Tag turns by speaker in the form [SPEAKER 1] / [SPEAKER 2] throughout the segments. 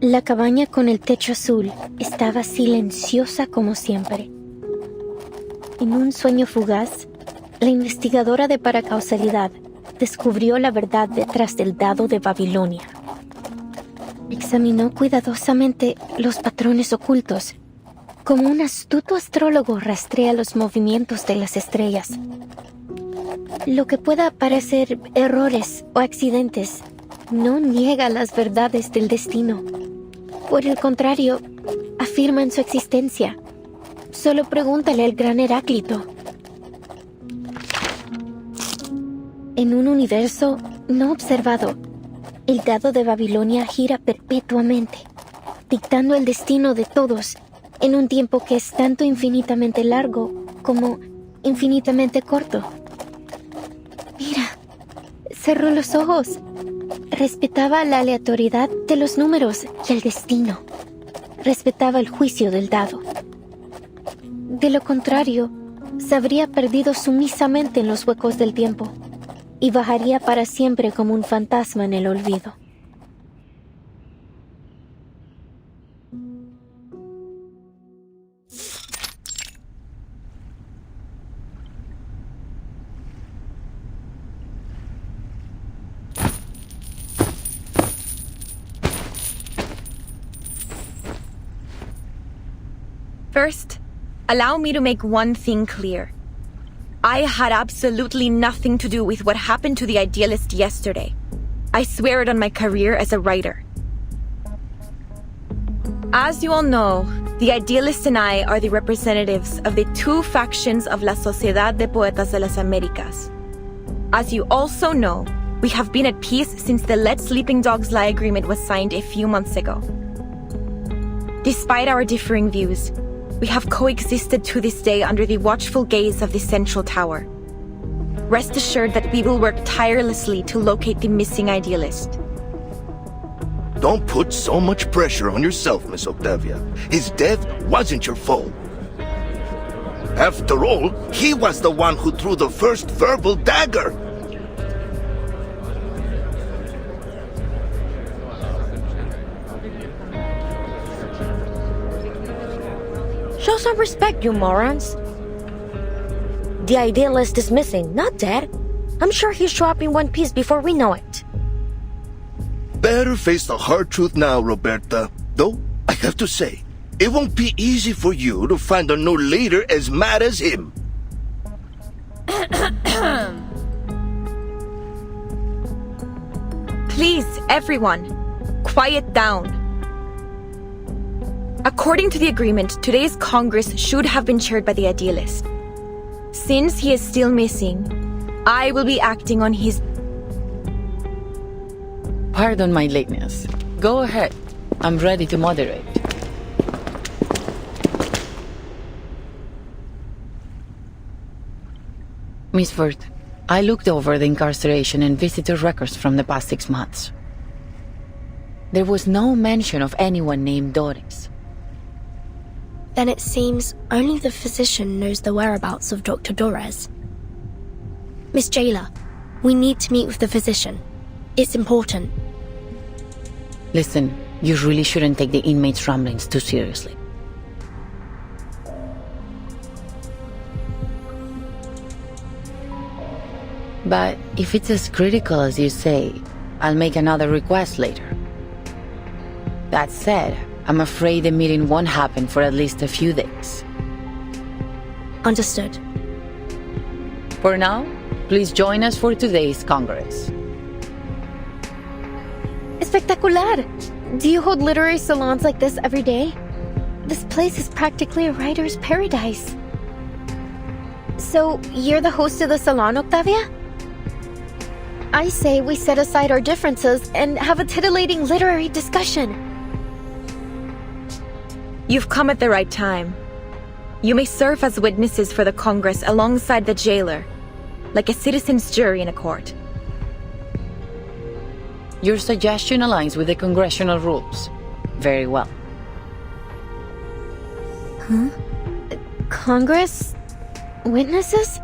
[SPEAKER 1] La cabaña con el techo azul estaba silenciosa como siempre. En un sueño fugaz, la investigadora de paracausalidad descubrió la verdad detrás del dado de Babilonia. Examinó cuidadosamente los patrones ocultos, como un astuto astrólogo rastrea los movimientos de las estrellas. Lo que pueda parecer errores o accidentes no niega las verdades del destino. Por el contrario, afirman su existencia. Solo pregúntale al gran Heráclito. En un universo no observado, el dado de Babilonia gira perpetuamente, dictando el destino de todos en un tiempo que es tanto infinitamente largo como infinitamente corto. Mira, cerró los ojos. Respetaba la aleatoriedad de los números y el destino. Respetaba el juicio del dado. De lo contrario, se habría perdido sumisamente en los huecos del tiempo y bajaría para siempre como un fantasma en el olvido.
[SPEAKER 2] First, allow me to make one thing clear. I had absolutely nothing to do with what happened to the idealist yesterday. I swear it on my career as a writer. As you all know, the idealist and I are the representatives of the two factions of La Sociedad de Poetas de las Américas. As you also know, we have been at peace since the Let Sleeping Dogs Lie agreement was signed a few months ago. Despite our differing views, we have coexisted to this day under the watchful gaze of the Central Tower. Rest assured that we will work tirelessly to locate the missing idealist.
[SPEAKER 3] Don't put so much pressure on yourself, Miss Octavia. His death wasn't your fault. After all, he was the one who threw the first verbal dagger.
[SPEAKER 4] Show some respect, you morons. The idealist is missing, not dead. I'm sure he'll show up in one piece before we know it.
[SPEAKER 3] Better face the hard truth now, Roberta. Though, I have to say, it won't be easy for you to find a new leader as mad as him.
[SPEAKER 2] Please, everyone, quiet down. According to the agreement, today's Congress should have been chaired by the idealist. Since he is still missing, I will be acting on his...
[SPEAKER 5] Pardon my lateness. Go ahead. I'm ready to moderate. Miss Vert, I looked over the incarceration and visitor records from the past 6 months. There was no mention of anyone named Doris.
[SPEAKER 6] Then it seems only the physician knows the whereabouts of Dr. Dorez. Miss Jailer, we need to meet with the physician. It's important.
[SPEAKER 5] Listen, you really shouldn't take the inmates' ramblings too seriously. But if it's as critical as you say, I'll make another request later. That said, I'm afraid the meeting won't happen for at least a few days.
[SPEAKER 6] Understood.
[SPEAKER 5] For now, please join us for today's Congress.
[SPEAKER 1] Espectacular! Do you hold literary salons like this every day? This place is practically a writer's paradise. So, you're the host of the salon, Octavia? I say we set aside our differences and have a titillating literary discussion.
[SPEAKER 2] You've come at the right time. You may serve as witnesses for the Congress alongside the jailer, like a citizen's jury in a court.
[SPEAKER 5] Your suggestion aligns with the congressional rules. Very well.
[SPEAKER 1] Huh? Congress? Witnesses?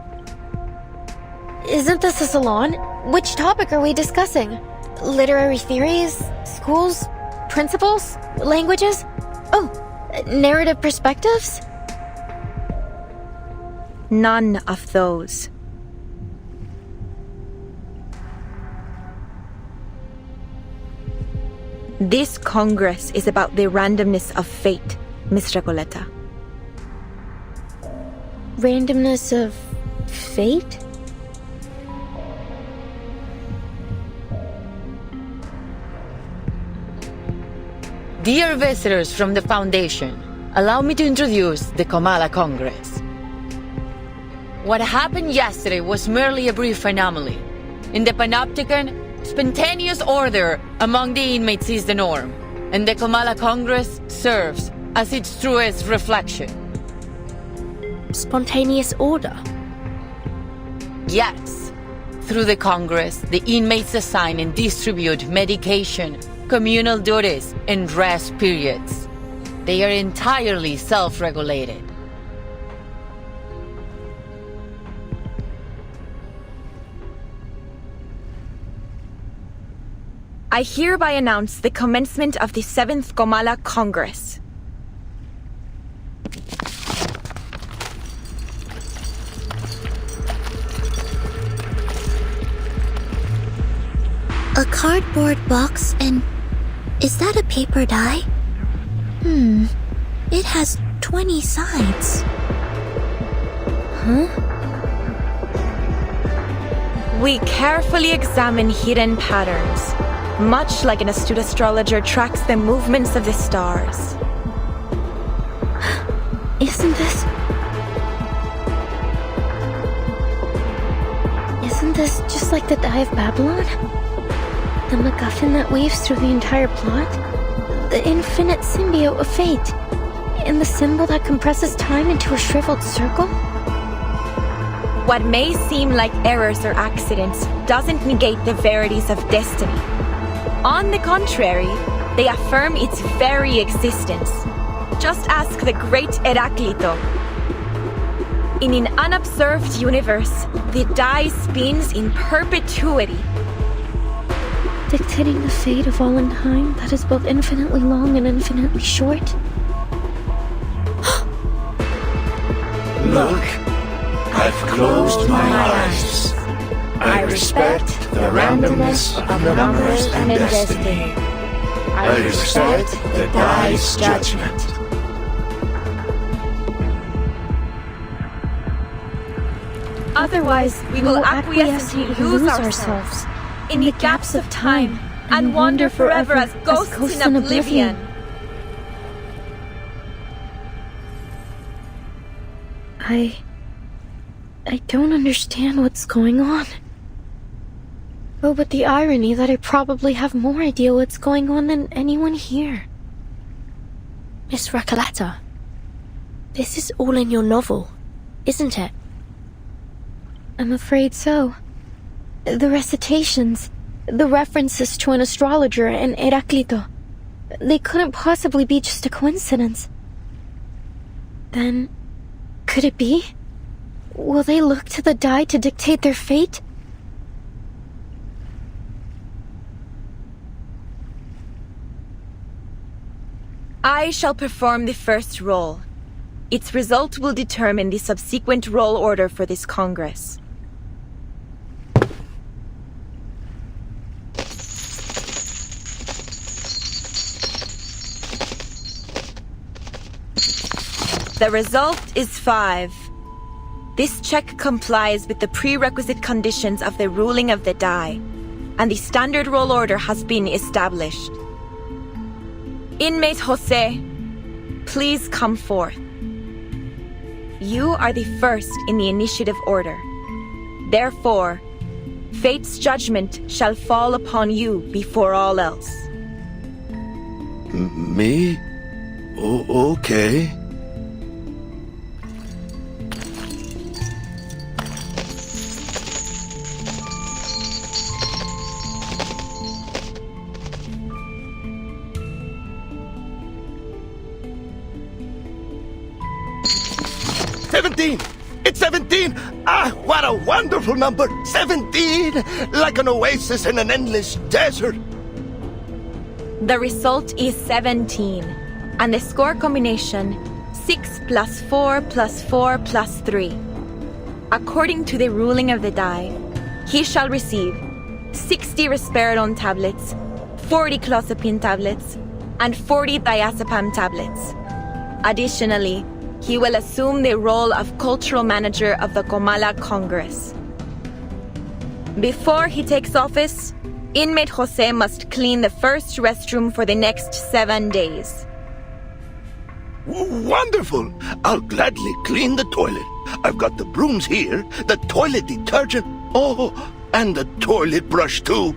[SPEAKER 1] Isn't this a salon? Which topic are we discussing? Literary theories? Schools? principles? Languages? Oh, narrative perspectives?
[SPEAKER 2] None of those. This Congress is about the randomness of fate, Miss Recoleta.
[SPEAKER 1] Randomness of fate?
[SPEAKER 5] Dear visitors from the Foundation, allow me to introduce the Kamala Congress. What happened yesterday was merely a brief anomaly. In the Panopticon, spontaneous order among the inmates is the norm, and the Kamala Congress serves as its truest reflection.
[SPEAKER 6] Spontaneous order?
[SPEAKER 5] Yes. Through the Congress, the inmates assign and distribute medication, communal duties, and rest periods. They are entirely self-regulated.
[SPEAKER 2] I hereby announce the commencement of the 7th Kamala Congress.
[SPEAKER 7] A cardboard box and... is that a paper die? It has 20 sides.
[SPEAKER 1] Huh?
[SPEAKER 2] We carefully examine hidden patterns, much like an astute astrologer tracks the movements of the stars.
[SPEAKER 1] Isn't this just like the Die of Babylon? The MacGuffin that weaves through the entire plot? The infinite symbiote of fate? And the symbol that compresses time into a shriveled circle?
[SPEAKER 2] What may seem like errors or accidents doesn't negate the verities of destiny. On the contrary, they affirm its very existence. Just ask the great Heraclito. In an unobserved universe, the die spins in perpetuity,
[SPEAKER 1] Dictating the fate of all in time that is both infinitely long and infinitely short?
[SPEAKER 3] Look, I've closed my eyes. I respect the randomness of numbers and destiny. I respect the die's judgment.
[SPEAKER 2] Otherwise, we will acquiesce and lose ourselves in the gaps of time and wander forever as ghosts in oblivion.
[SPEAKER 1] I don't understand what's going on. Oh, but the irony that I probably have more idea what's going on than anyone here.
[SPEAKER 6] Miss Recoleta, this is all in your novel, isn't it?
[SPEAKER 1] I'm afraid so. The recitations, the references to an astrologer and Heraclito, they couldn't possibly be just a coincidence. Then, could it be? Will they look to the die to dictate their fate?
[SPEAKER 2] I shall perform the first roll. Its result will determine the subsequent roll order for this Congress. The result is 5. This check complies with the prerequisite conditions of the ruling of the die, and the standard roll order has been established. Inmate Jose, please come forth. You are the first in the initiative order. Therefore, fate's judgment shall fall upon you before all else.
[SPEAKER 3] Me? Okay. It's 17! Ah, what a wonderful number! 17! Like an oasis in an endless desert.
[SPEAKER 2] The result is 17, and the score combination 6 plus 4 plus 4 plus 3. According to the ruling of the die, he shall receive 60 risperidone tablets, 40 clozapine tablets, and 40 diazepam tablets. Additionally, he will assume the role of cultural manager of the Comala Congress. Before he takes office, inmate Jose must clean the first restroom for the next 7 days.
[SPEAKER 3] Wonderful! I'll gladly clean the toilet. I've got the brooms here, the toilet detergent, and the toilet brush too.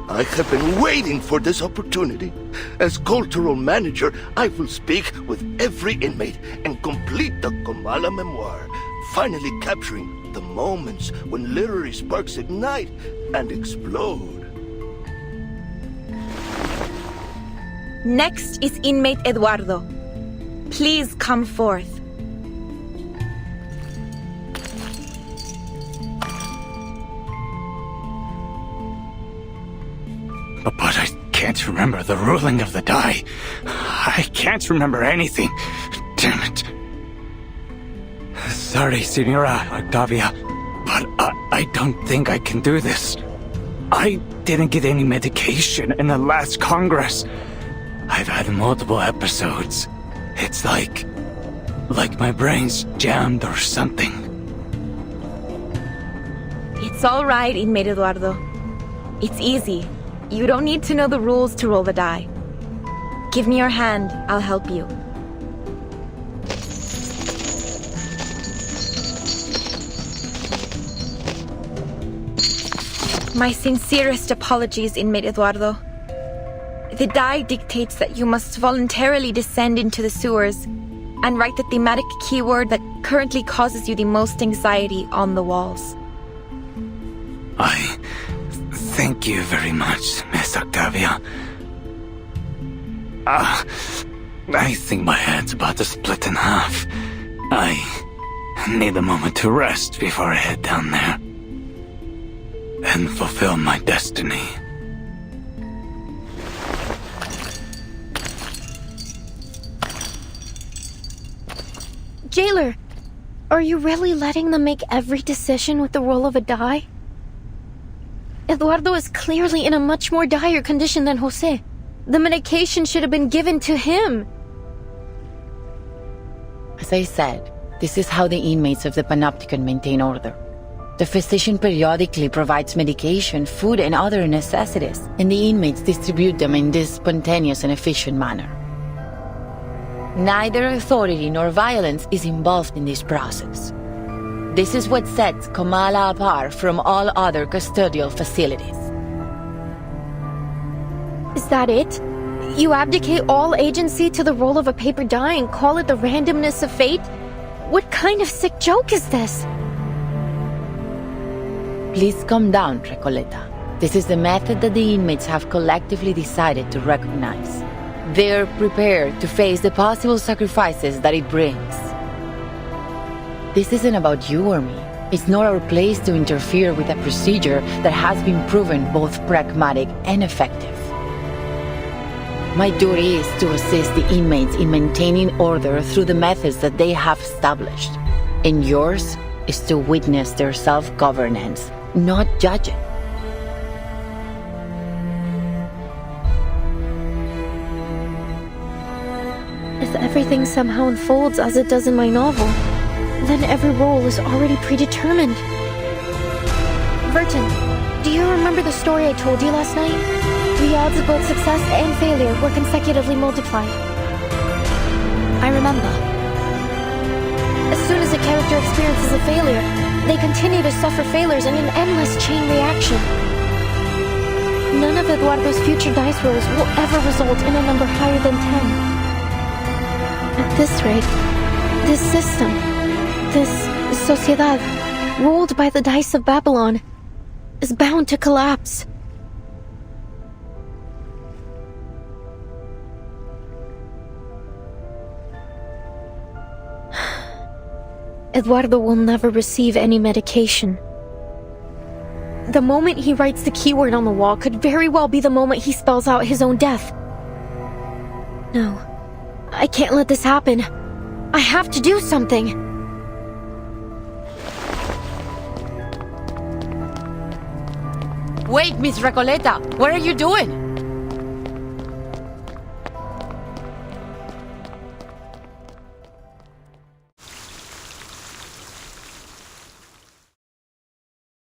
[SPEAKER 3] I have been waiting for this opportunity. As cultural manager, I will speak with every inmate and complete the Comala memoir, finally capturing the moments when literary sparks ignite and explode.
[SPEAKER 2] Next is inmate Eduardo. Please come forth.
[SPEAKER 8] But I can't remember the ruling of the die. I can't remember anything. Damn it. Sorry, Senora Octavia, but I don't think I can do this. I didn't get any medication in the last Congress. I've had multiple episodes. It's like my brain's jammed or something.
[SPEAKER 2] It's all right, inmate Eduardo. It's easy. You don't need to know the rules to roll the die. Give me your hand, I'll help you. My sincerest apologies, inmate Eduardo. The die dictates that you must voluntarily descend into the sewers and write the thematic keyword that currently causes you the most anxiety on the walls.
[SPEAKER 8] I thank you very much, Miss Octavia. I think my head's about to split in half. I need a moment to rest before I head down there and fulfill my destiny.
[SPEAKER 1] Jailer, are you really letting them make every decision with the roll of a die? Eduardo is clearly in a much more dire condition than Jose. The medication should have been given to him.
[SPEAKER 5] As I said, this is how the inmates of the Panopticon maintain order. The physician periodically provides medication, food, and other necessities, and the inmates distribute them in this spontaneous and efficient manner. Neither authority nor violence is involved in this process. This is what sets Comala apart from all other custodial facilities.
[SPEAKER 1] Is that it? You abdicate all agency to the roll of a paper die and call it the randomness of fate? What kind of sick joke is this?
[SPEAKER 5] Please calm down, Recoleta. This is the method that the inmates have collectively decided to recognize. They're prepared to face the possible sacrifices that it brings. This isn't about you or me. It's not our place to interfere with a procedure that has been proven both pragmatic and effective. My duty is to assist the inmates in maintaining order through the methods that they have established. And yours is to witness their self-governance, not judge it.
[SPEAKER 1] If everything somehow unfolds as it does in my novel, then every role is already predetermined. Verton, do you remember the story I told you last night? The odds of both success and failure were consecutively multiplied.
[SPEAKER 6] I remember.
[SPEAKER 1] As soon as a character experiences a failure, they continue to suffer failures in an endless chain reaction. None of Eduardo's future dice rolls will ever result in a number higher than 10. At this rate, this system, this sociedad, ruled by the dice of Babylon, is bound to collapse. Eduardo will never receive any medication. The moment he writes the keyword on the wall could very well be the moment he spells out his own death. No, I can't let this happen. I have to do something.
[SPEAKER 5] Wait, Miss Recoleta, what are you doing?